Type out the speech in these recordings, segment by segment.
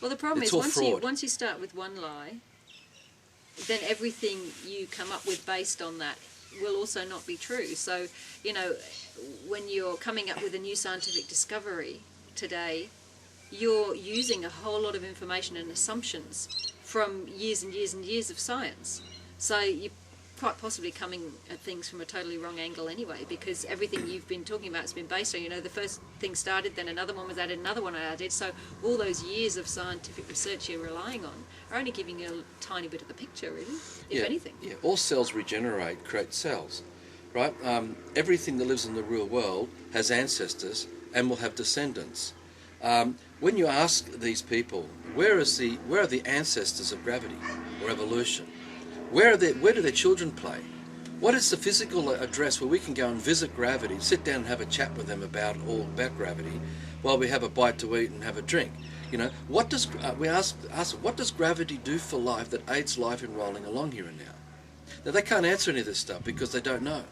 Well, the problem It's is all fraud. once you start with one lie, then everything you come up with based on that will also not be true. So, you know, when you're coming up with a new scientific discovery today, you're using a whole lot of information and assumptions from years and years and years of science. So you're quite possibly coming at things from a totally wrong angle anyway, because everything you've been talking about has been based on, you know, the first thing started, then another one was added, another one added. So all those years of scientific research you're relying on are only giving you a tiny bit of the picture, really, if anything. Yeah, all cells regenerate, create cells, right? Everything that lives in the real world has ancestors and will have descendants. When you ask these people, where are the ancestors of gravity or evolution? Where do their children play? What is the physical address where we can go and visit gravity, sit down and have a chat with them about gravity, while we have a bite to eat and have a drink? You know, what does what does gravity do for life that aids life in rolling along here and now? Now they can't answer any of this stuff because they don't know.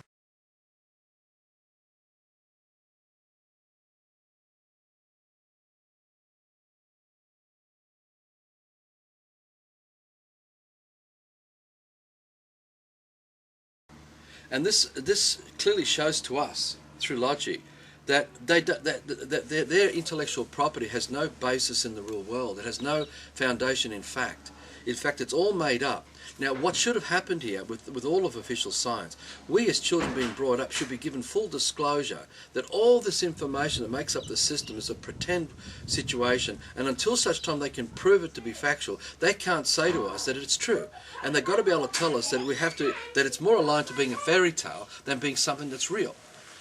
And this clearly shows to us through logic that their intellectual property has no basis in the real world. It has no foundation in fact. In fact, it's all made up. Now, what should have happened here with all of official science, we as children being brought up should be given full disclosure that all this information that makes up the system is a pretend situation, and until such time they can prove it to be factual, they can't say to us that it's true. And they've got to be able to tell us that that it's more aligned to being a fairy tale than being something that's real.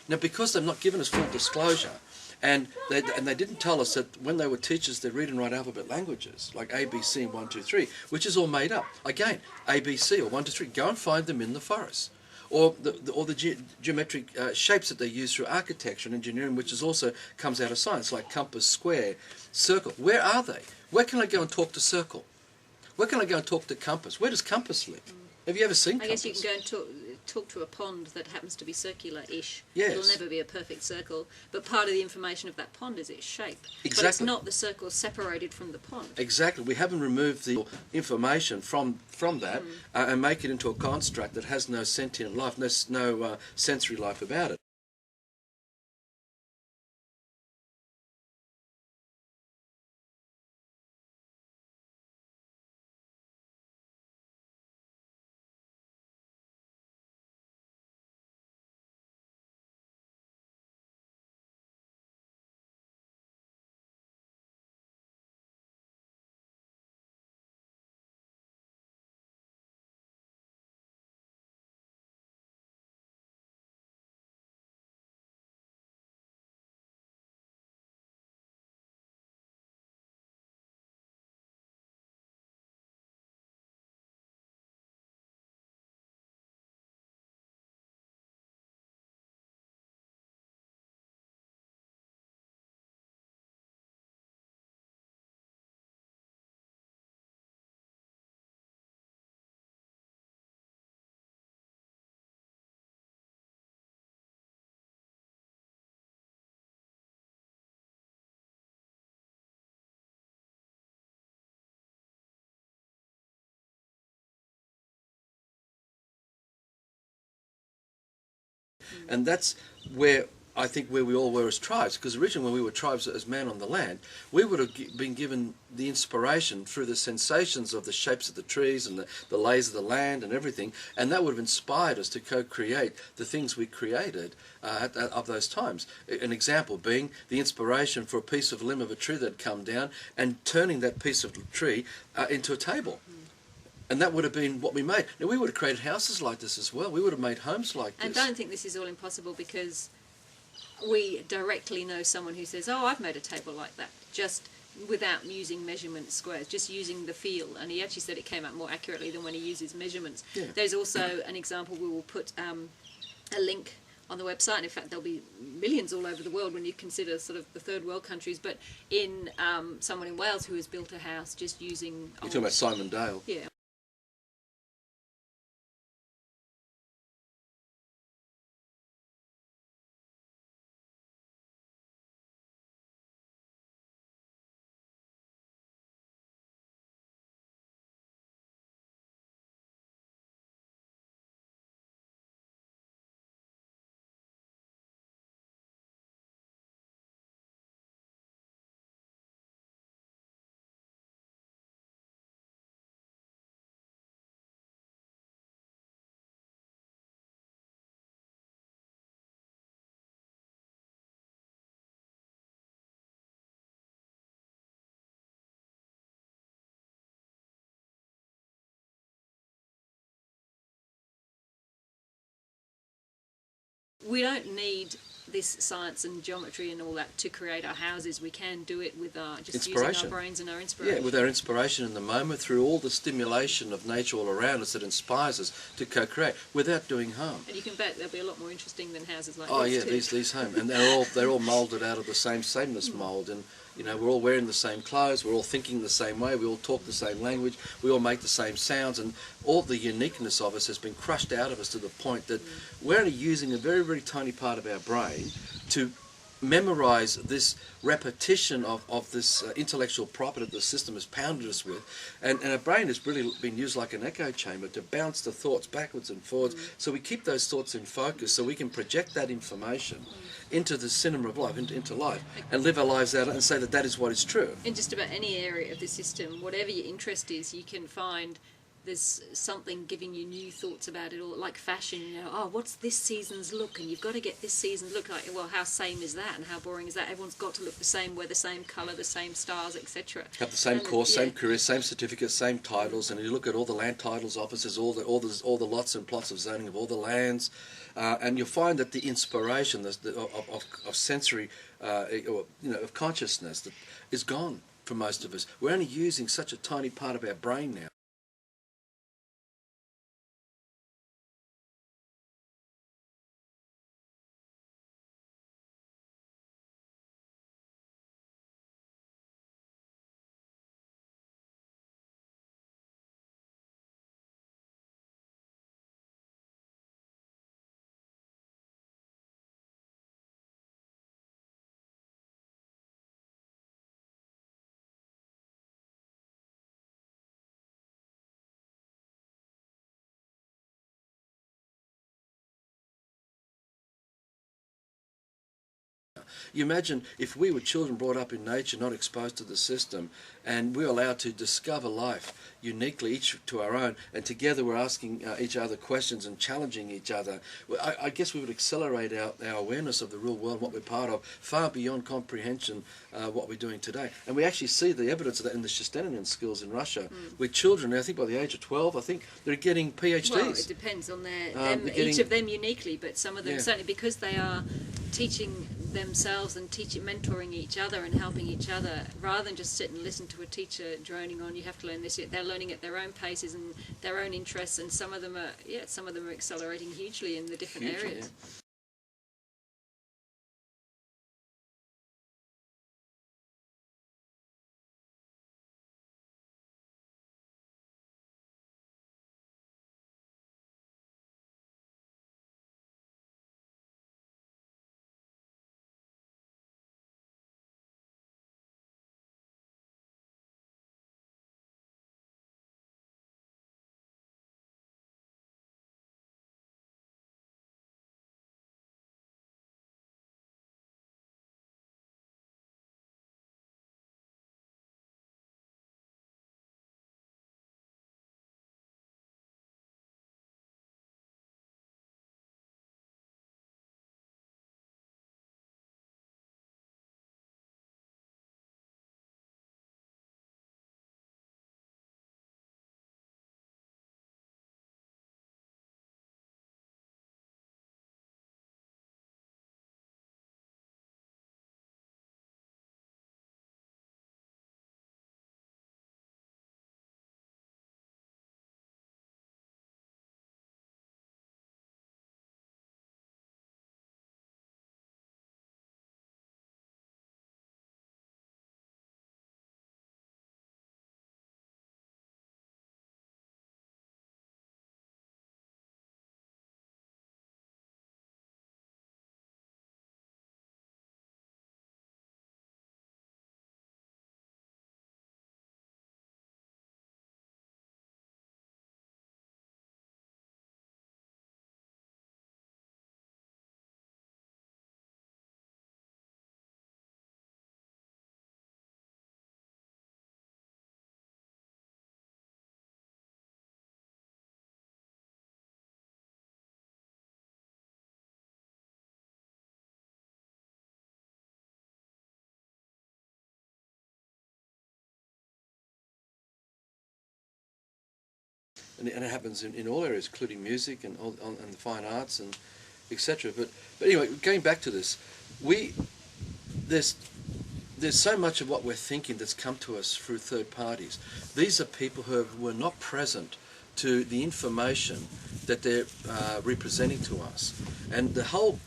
Now, because they've not given us full disclosure, and they didn't tell us that when they were teachers, they read and write alphabet languages, like A, B, C, and 1, 2, 3, which is all made up. Again, A, B, C, or 1, 2, 3, go and find them in the forest. Or the geometric shapes that they use through architecture and engineering, which is also comes out of science, like compass, square, circle. Where are they? Where can I go and talk to circle? Where can I go and talk to compass? Where does compass live? Have you ever seen compass? I guess you can go and talk to a pond that happens to be circular-ish. Yes. It'll never be a perfect circle, but part of the information of that pond is its shape. Exactly. But it's not the circle separated from the pond. Exactly. We haven't removed the information from that and make it into a construct that has no sentient life, no sensory life about it. And that's where I think where we all were as tribes, because originally when we were tribes as man on the land, we would have been given the inspiration through the sensations of the shapes of the trees and the lays of the land and everything, and that would have inspired us to co-create the things we created of those times. An example being the inspiration for a piece of limb of a tree that had come down and turning that piece of tree into a table. And that would have been what we made. Now, we would have created houses like this as well. We would have made homes like this. And don't think this is all impossible, because we directly know someone who says, oh, I've made a table like that, just without using measurement squares, just using the feel. And he actually said it came out more accurately than when he uses measurements. Yeah. There's also an example. We will put a link on the website, and in fact there'll be millions all over the world when you consider sort of the third world countries, but in someone in Wales who has built a house just using... You're talking about Simon Dale. Yeah. We don't need this science and geometry and all that to create our houses. We can do it with our just using our brains and our inspiration. Yeah, with our inspiration in the moment, through all the stimulation of nature all around us that inspires us to co-create without doing harm. And you can bet they'll be a lot more interesting than houses like oh this. yeah, too. these homes, and they're all moulded out of the same sameness mould, and you know, we're all wearing the same clothes, we're all thinking the same way, we all talk the same language, we all make the same sounds, and all the uniqueness of us has been crushed out of us to the point that we're only using a very, very tiny part of our brain to memorize this repetition of this intellectual property that the system has pounded us with, and our brain has really been used like an echo chamber to bounce the thoughts backwards and forwards, so we keep those thoughts in focus so we can project that information into the cinema of life, into life, and live our lives out and say that that is what is true. In just about any area of the system, whatever your interest is, you can find there's something giving you new thoughts about it, or like fashion, you know, oh, what's this season's look, and you've got to get this season's look. Like, well, how same is that, and how boring is that? Everyone's got to look the same, wear the same colour, the same stars, etc. Have the same course, same career, same certificates, same titles, and you look at all the land titles offices, all the lots and plots of zoning of all the lands, and you'll find that the inspiration of sensory, of consciousness that is gone for most of us. We're only using such a tiny part of our brain now. You imagine if we were children brought up in nature, not exposed to the system, and we're allowed to discover life uniquely, each to our own, and together we're asking each other questions and challenging each other. I guess we would accelerate our awareness of the real world, what we're part of, far beyond comprehension what we're doing today. And we actually see the evidence of that in the Satanic schools in Russia, where children, I think by the age of 12, I think they're getting PhDs. Well, it depends on each of them uniquely, but some of them certainly, because they are teaching themselves and mentoring each other and helping each other, rather than just sit and listen to a teacher droning on, you have to learn this. They're learning at their own paces and their own interests, and some of them are accelerating hugely in the different areas. Yeah. And it happens in all areas, including music and the fine arts, and etc. But anyway, going back to this, there's so much of what we're thinking that's come to us through third parties. These are people who were not present to the information that they're representing to us, and the whole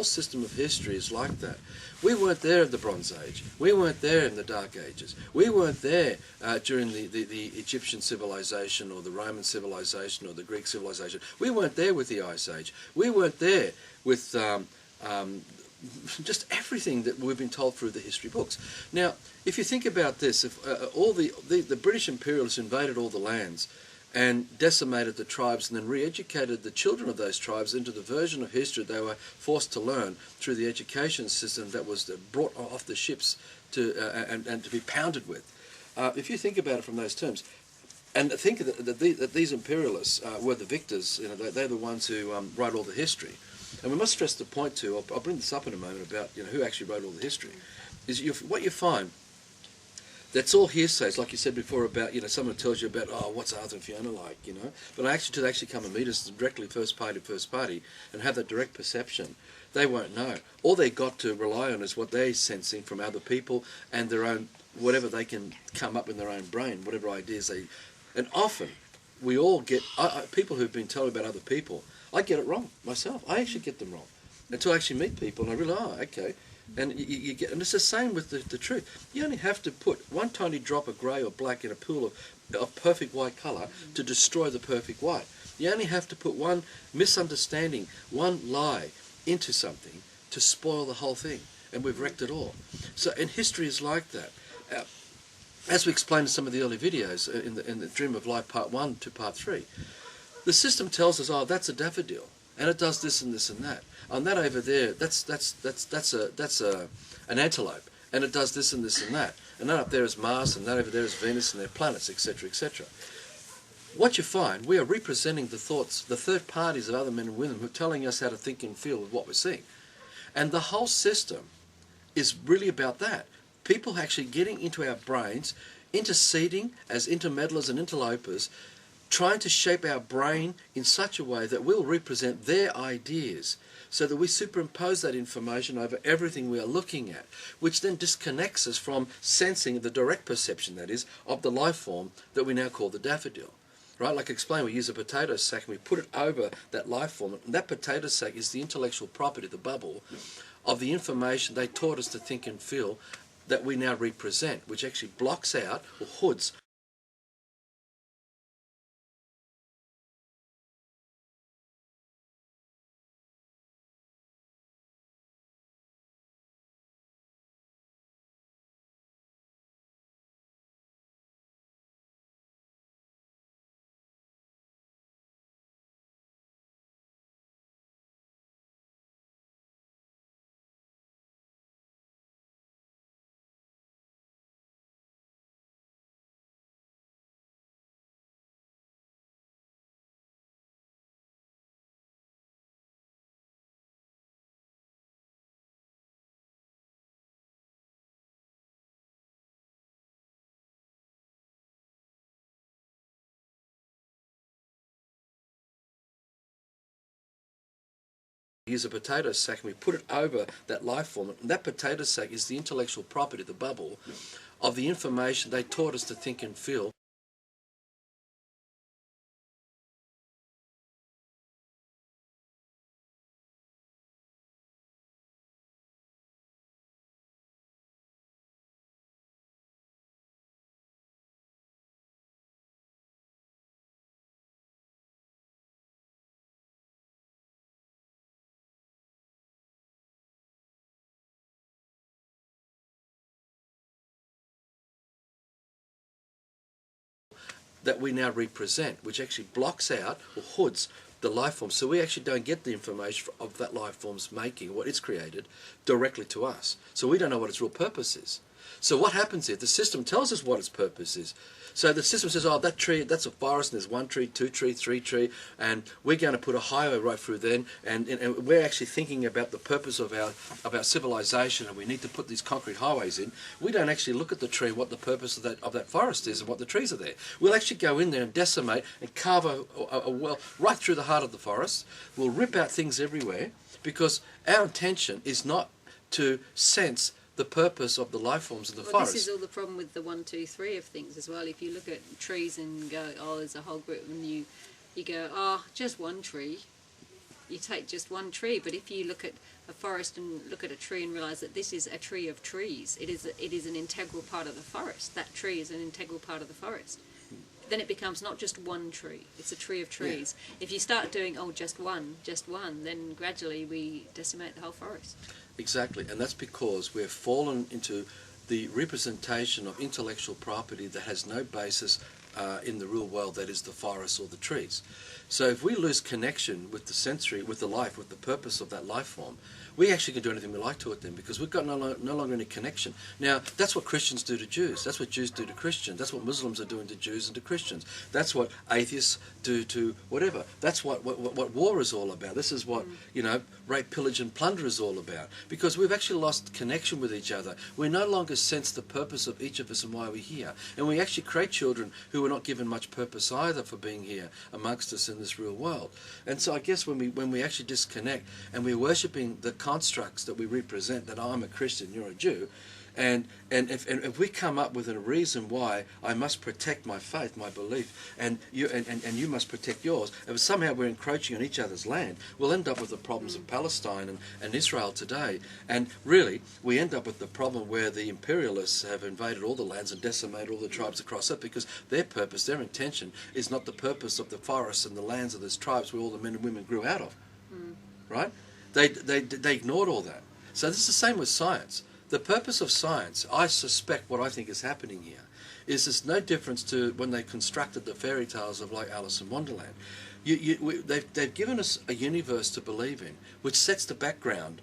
system of history is like that. We weren't there in the Bronze Age. We weren't there in the Dark Ages. We weren't there during the Egyptian civilization or the Roman civilization or the Greek civilization. We weren't there with the Ice Age. We weren't there with just everything that we've been told through the history books. Now, if you think about this, if all the British imperialists invaded all the lands and decimated the tribes and then re-educated the children of those tribes into the version of history they were forced to learn through the education system that was brought off the ships to and to be pounded with. If you think about it from those terms, and think that these imperialists were the victors, they're the ones who write all the history. And we must stress the point too, I'll bring this up in a moment about who actually wrote all the history, is what you find, that's all hearsays, like you said before about, someone tells you about, oh, what's Arthur and Fiona like, but to actually come and meet us directly first party, and have that direct perception, they won't know. All they got to rely on is what they're sensing from other people and their own, whatever they can come up in their own brain, whatever ideas they, and often we all get, people who've been told about other people, I get it wrong myself. I actually get them wrong until I actually meet people and I realize, oh, okay. And you get, and it's the same with the truth. You only have to put one tiny drop of grey or black in a pool of perfect white colour to destroy the perfect white. You only have to put one misunderstanding, one lie into something to spoil the whole thing, and we've wrecked it all. So, and history is like that. As we explained in some of the early videos in the Dream of Life Part 1 to Part 3, the system tells us, oh, that's a daffodil, and it does this and this and that. And that over there, that's an antelope, and it does this and this and that. And that up there is Mars, and that over there is Venus and their planets, etc., etc. What you find, we are representing the thoughts, the third parties of other men and women who are telling us how to think and feel with what we're seeing. And the whole system is really about that. People actually getting into our brains, interceding as intermeddlers and interlopers, trying to shape our brain in such a way that we'll represent their ideas, so that we superimpose that information over everything we are looking at, which then disconnects us from sensing the direct perception, that is, of the life form that we now call the daffodil. Right? Like I explained, we use a potato sack and we put it over that life form, and that potato sack is the intellectual property, the bubble, of the information they taught us to think and feel that we now represent, which actually blocks out or hoods use a potato sack and we put it over that life form, and that potato sack is the intellectual property, the bubble, of the information they taught us to think and feel. That we now represent, which actually blocks out or hoods the life form, so we actually don't get the information of that life form's making, what it's created, directly to us. So we don't know what its real purpose is. So what happens is the system tells us what its purpose is. So the system says, oh, that tree, that's a forest, and there's 1 tree, 2 tree, 3 tree, and we're going to put a highway right through then, and we're actually thinking about the purpose of our civilization, and we need to put these concrete highways in. We don't actually look at the tree, what the purpose of that forest is, and what the trees are there. We'll actually go in there and decimate and carve a well right through the heart of the forest. We'll rip out things everywhere, because our intention is not to sense the purpose of the life forms of the forest. This is all the problem with the 1, 2, 3 of things as well. If you look at trees and go, oh, there's a whole group, and you go, oh, just one tree. You take just one tree, but if you look at a forest and look at a tree and realise that this is a tree of trees, it is an integral part of the forest. That tree is an integral part of the forest. Then it becomes not just one tree, it's a tree of trees. Yeah. If you start doing, oh, just one, then gradually we decimate the whole forest. Exactly, and that's because we've fallen into the representation of intellectual property that has no basis in the real world, that is the forest or the trees. So if we lose connection with the sensory, with the life, with the purpose of that life form, we actually can do anything we like to it then, because we've got no longer any connection. Now, that's what Christians do to Jews. That's what Jews do to Christians. That's what Muslims are doing to Jews and to Christians. That's what atheists do to whatever. That's what war is all about. This is what, rape, pillage and plunder is all about. Because we've actually lost connection with each other. We no longer sense the purpose of each of us and why we're here. And we actually create children who are not given much purpose either for being here amongst us in this real world. And so I guess when we actually disconnect and we're worshipping the constructs that we represent, that I'm a Christian, you're a Jew, and if we come up with a reason why I must protect my faith, my belief, and you must protect yours, and somehow we're encroaching on each other's land, we'll end up with the problems of Palestine and Israel today. And really, we end up with the problem where the imperialists have invaded all the lands and decimated all the tribes across it, because their purpose, their intention, is not the purpose of the forests and the lands of those tribes where all the men and women grew out of. Right? They ignored all that. So this is the same with science. The purpose of science, I suspect what I think is happening here, is there's no difference to when they constructed the fairy tales of like Alice in Wonderland. They've given us a universe to believe in, which sets the background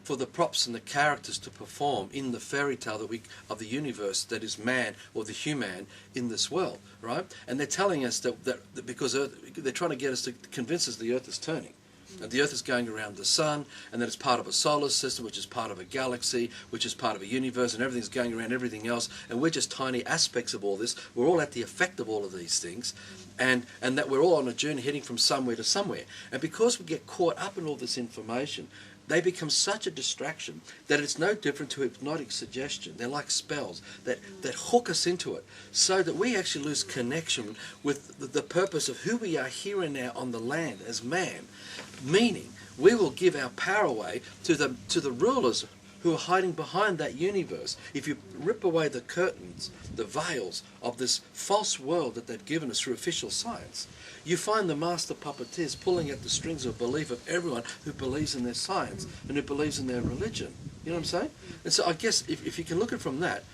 for the props and the characters to perform in the fairy tale of the universe that is man or the human in this world, right? And they're telling us that because they're trying to get us to convince us the Earth is turning. And the Earth is going around the Sun, and that it's part of a solar system, which is part of a galaxy, which is part of a universe, and everything's going around everything else, and we're just tiny aspects of all this. We're all at the effect of all of these things, and that we're all on a journey heading from somewhere to somewhere. And because we get caught up in all this information, they become such a distraction that it's no different to hypnotic suggestion. They're like spells that hook us into it, so that we actually lose connection with the purpose of who we are here and now on the land as man. Meaning, we will give our power away to the rulers who are hiding behind that universe. If you rip away the curtains, the veils of this false world that they've given us through official science, you find the master puppeteers pulling at the strings of belief of everyone who believes in their science and who believes in their religion. You know what I'm saying? And so I guess if you can look at it from that,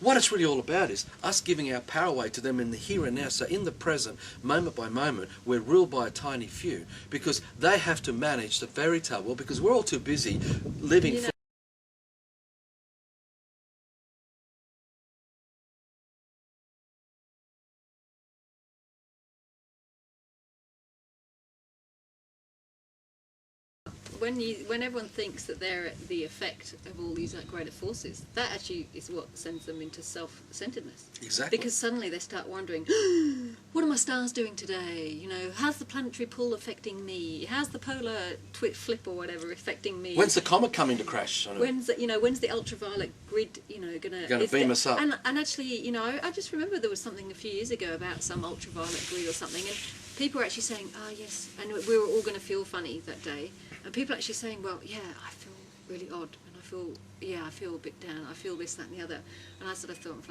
what it's really all about is us giving our power away to them in the here and now. So in the present, moment by moment, we're ruled by a tiny few, because they have to manage the fairy tale world, because we're all too busy living for when everyone thinks that they're the effect of all these greater forces, that actually is what sends them into self-centeredness. Exactly. Because suddenly they start wondering, what are my stars doing today? How's the planetary pull affecting me? How's the polar flip or whatever affecting me? When's the comet coming to crash? When's the ultraviolet grid, gonna beam us up? And actually, I just remember there was something a few years ago about some ultraviolet grid or something, and people were actually saying, oh yes, and we were all going to feel funny that day. And people actually saying, well, yeah, I feel really odd, and I feel a bit down, I feel this, that and the other. And I sort of thought,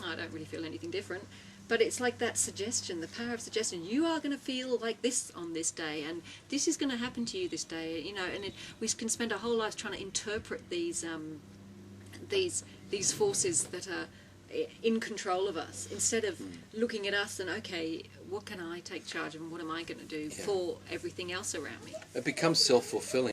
I don't really feel anything different. But it's like that suggestion, the power of suggestion. You are going to feel like this on this day, and this is going to happen to you this day, and we can spend our whole lives trying to interpret these forces that are in control of us, instead of looking at us and, okay, what can I take charge of and what am I going to do for everything else around me? It becomes self-fulfilling.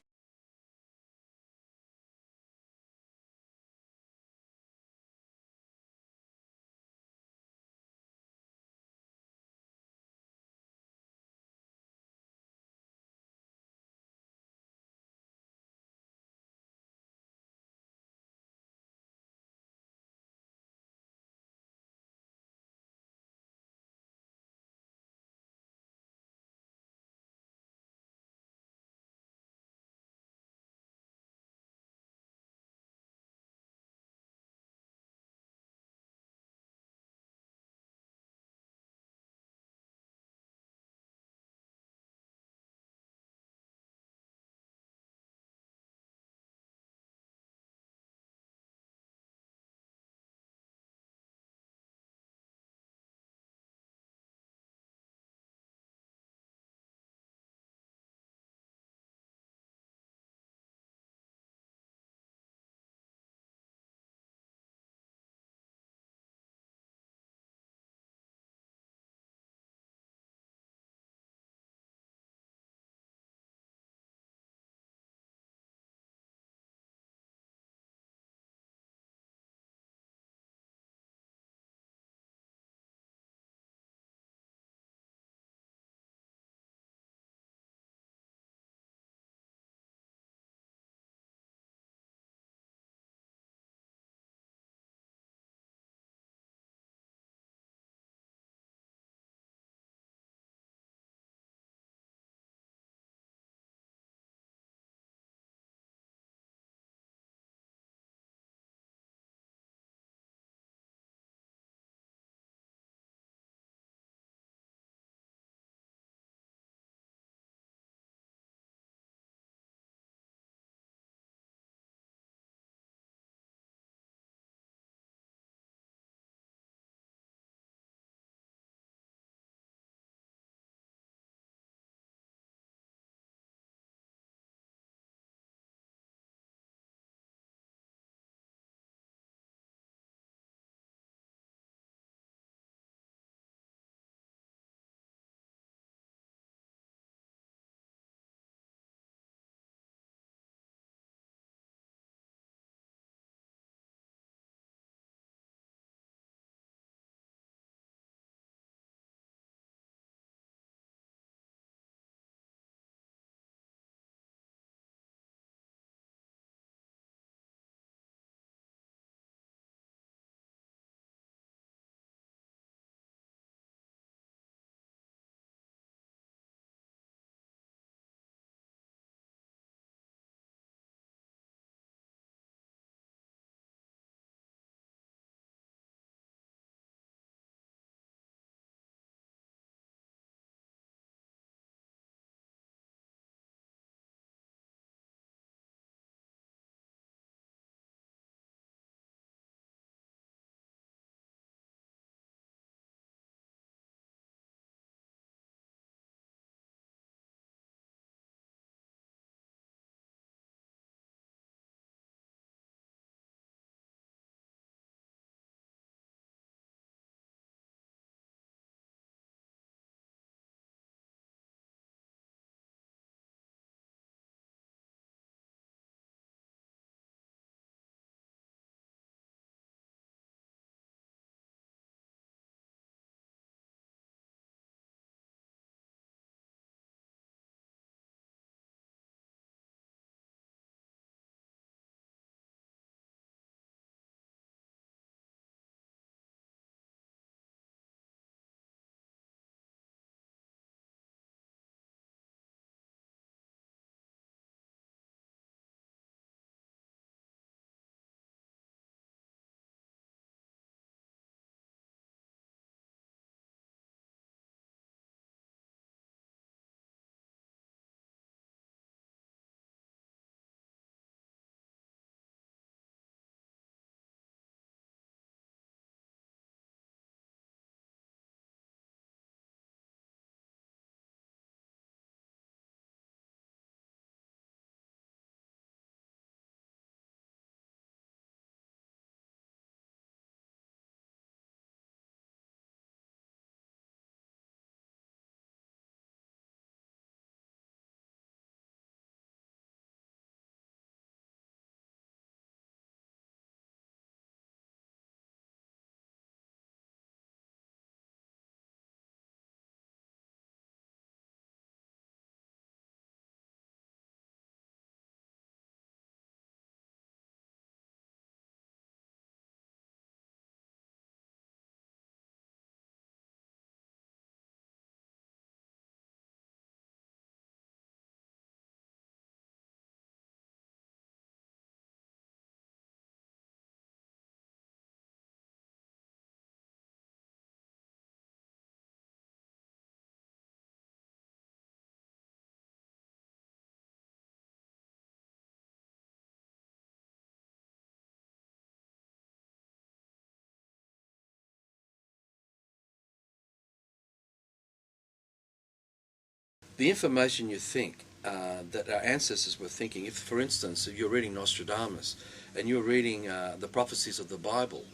the information you think that our ancestors were thinking, if, for instance, if you're reading Nostradamus and you're reading the prophecies of the Bible,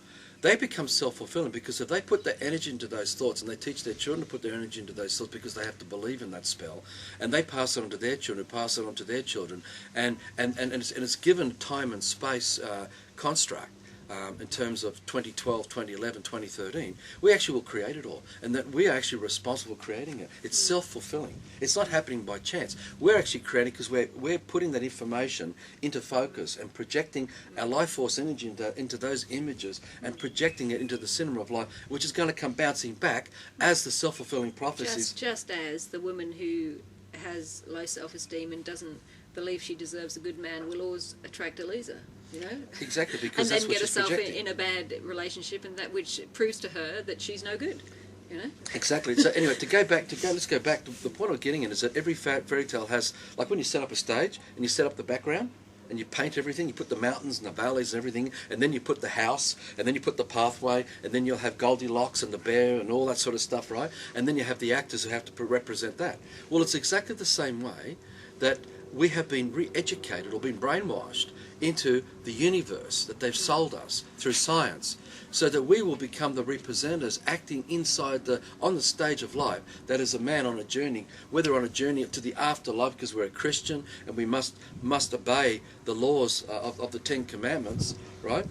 they become self-fulfilling, because if they put their energy into those thoughts, and they teach their children to put their energy into those thoughts because they have to believe in that spell, and they pass it on to their children, pass it on to their children, and it's given time and space construct. In terms of 2012, 2011, 2013, we actually will create it all, and that we are actually responsible for creating it. It's self-fulfilling. It's not happening by chance. We're actually creating because we're putting that information into focus and projecting our life force energy into those images and projecting it into the cinema of life, which is going to come bouncing back as the self-fulfilling prophecies. Just as the woman who has low self-esteem and doesn't believe she deserves a good man will always attract a loser. You know? Exactly, because and that's then what get she's herself projecting. in a bad relationship, and that which proves to her that she's no good. You know? Exactly. So anyway, let's go back to the point I'm getting in is that every fairy tale has, like when you set up a stage and you set up the background and you paint everything, you put the mountains and the valleys and everything, and then you put the house, and then you put the pathway, and then you'll have Goldilocks and the bear and all that sort of stuff, right? And then you have the actors who have to represent that. Well, it's exactly the same way that we have been re-educated or been brainwashed into the universe that they've sold us through science, so that we will become the representatives acting on the stage of life. That is a man on a journey, whether on a journey to the afterlife because we're a Christian and we must obey the laws of the Ten Commandments, right?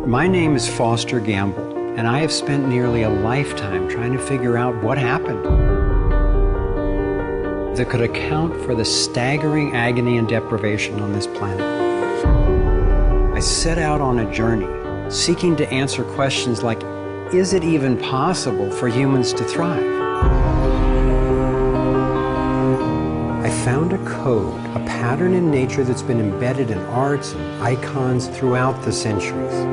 My name is Foster Gamble, and I have spent nearly a lifetime trying to figure out what happened that could account for the staggering agony and deprivation on this planet. I set out on a journey seeking to answer questions like, is it even possible for humans to thrive? I found a code, a pattern in nature that's been embedded in arts and icons throughout the centuries.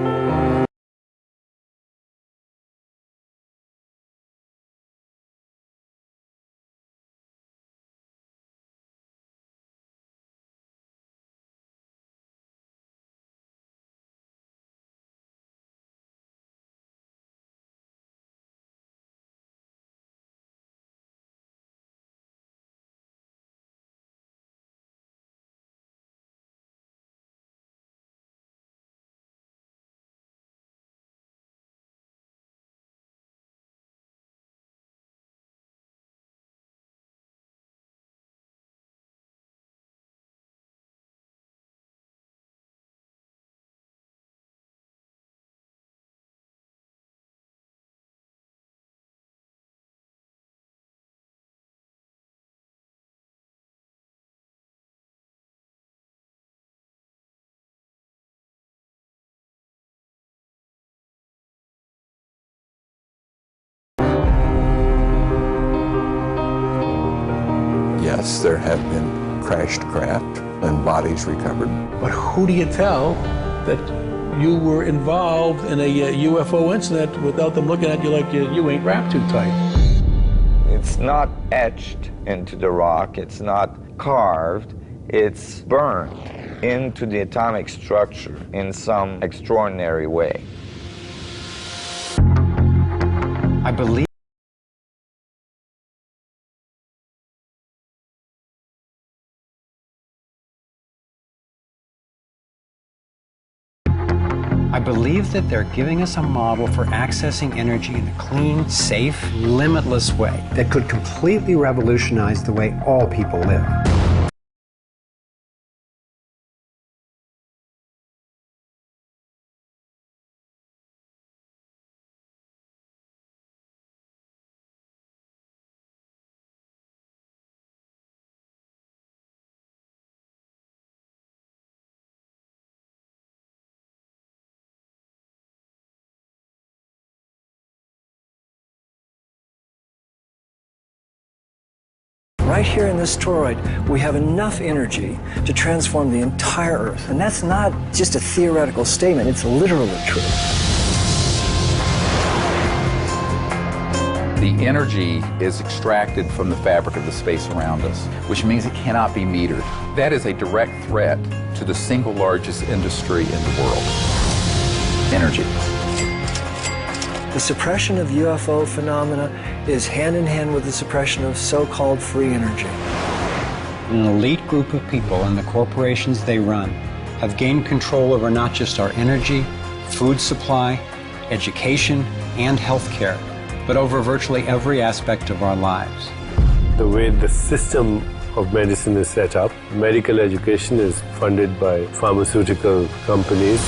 Yes, there have been crashed craft and bodies recovered. But who do you tell that you were involved in a UFO incident without them looking at you like you ain't wrapped too tight? It's not etched into the rock, it's not carved, it's burned into the atomic structure in some extraordinary way. I believe that they're giving us a model for accessing energy in a clean, safe, limitless way that could completely revolutionize the way all people live. Right here in this toroid, we have enough energy to transform the entire Earth. And that's not just a theoretical statement, it's literally true. The energy is extracted from the fabric of the space around us, which means it cannot be metered. That is a direct threat to the single largest industry in the world: energy. The suppression of UFO phenomena is hand in hand with the suppression of so-called free energy. An elite group of people and the corporations they run have gained control over not just our energy, food supply, education, and healthcare, but over virtually every aspect of our lives. The way the system of medicine is set up, medical education is funded by pharmaceutical companies.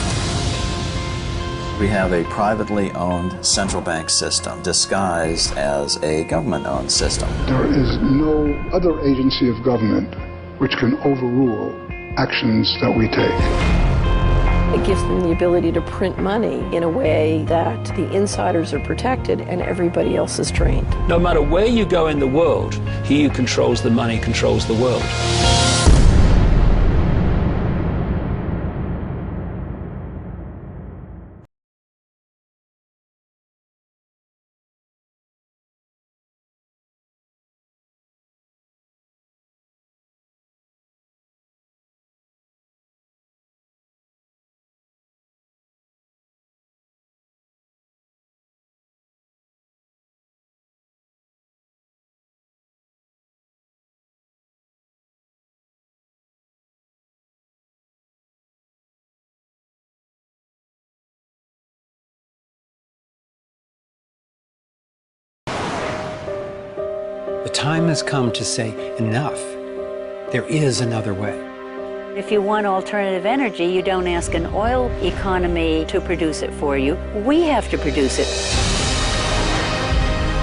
We have a privately owned central bank system disguised as a government-owned system. There is no other agency of government which can overrule actions that we take. It gives them the ability to print money in a way that the insiders are protected and everybody else is trained. No matter where you go in the world, he who controls the money controls the world. The time has come to say enough. There is another way. If you want alternative energy, you don't ask an oil economy to produce it for you. We have to produce it.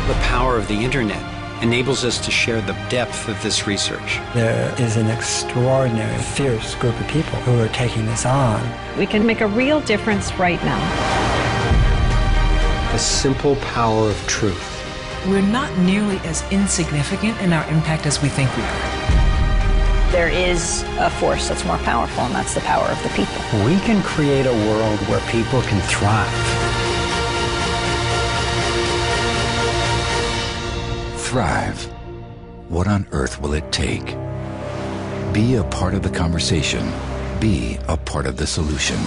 The power of the internet enables us to share the depth of this research. There is an extraordinary, fierce group of people who are taking this on. We can make a real difference right now. The simple power of truth. We're not nearly as insignificant in our impact as we think we are. There is a force that's more powerful, and that's the power of the people. We can create a world where people can thrive. Thrive. What on earth will it take? Be a part of the conversation. Be a part of the solution.